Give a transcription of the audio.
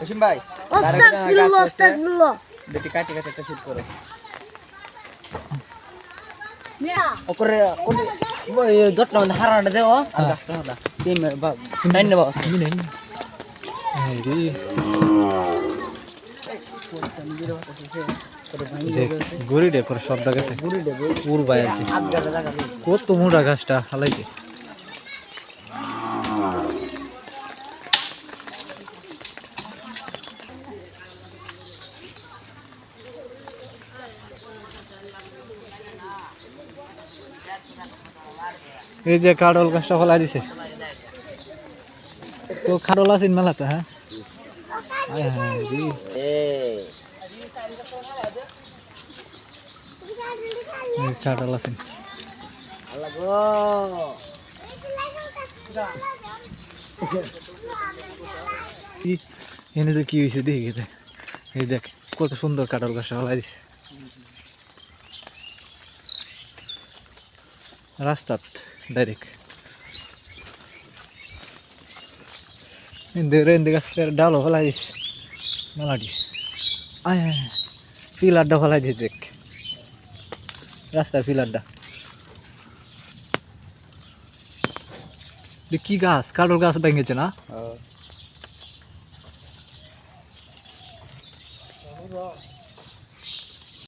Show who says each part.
Speaker 1: অসীম ভাই
Speaker 2: আস্তাগফিরুল্লাহ আস্তাগফিরুল্লাহ
Speaker 1: বেটি কাটি কাটি একটা শুট করো
Speaker 2: মিয়া
Speaker 1: ওকরে কোন ওই যত্ন মধ্যে হারাটা দেও আর গাছটা হলা টিম বাবা টাইন নেবা
Speaker 3: মিনে এই রে দেখ গড়ি দে পরে শব্দ গেছে
Speaker 1: গুড়ি দেব
Speaker 3: পুর বাইছে
Speaker 1: আট গাছ লাগা
Speaker 3: কত মোটা গাছটা হালাইছে এই যে কাডল গাছটা ফলাই দিছে তো কাডল আছে মেলাতে হ্যাঁ আয় হ্যাঁ রে এই কাডল আছে
Speaker 1: আল্লাহ গো
Speaker 3: কি এনে তো কি হয়েছে দেখি গেছে এই দেখ কত সুন্দর কাডল গাছটা ফলাই দিছে রাস্তাত ডাইরেক্ট ইন্দে গাছের ডালও ফেলাই দিছে মেলাটি আয় পিলারটা ফেলাই দিছে দেখ রাস্তার পিলারটা কি গাছ কাডল গাছ ভেঙেছে না
Speaker 1: ও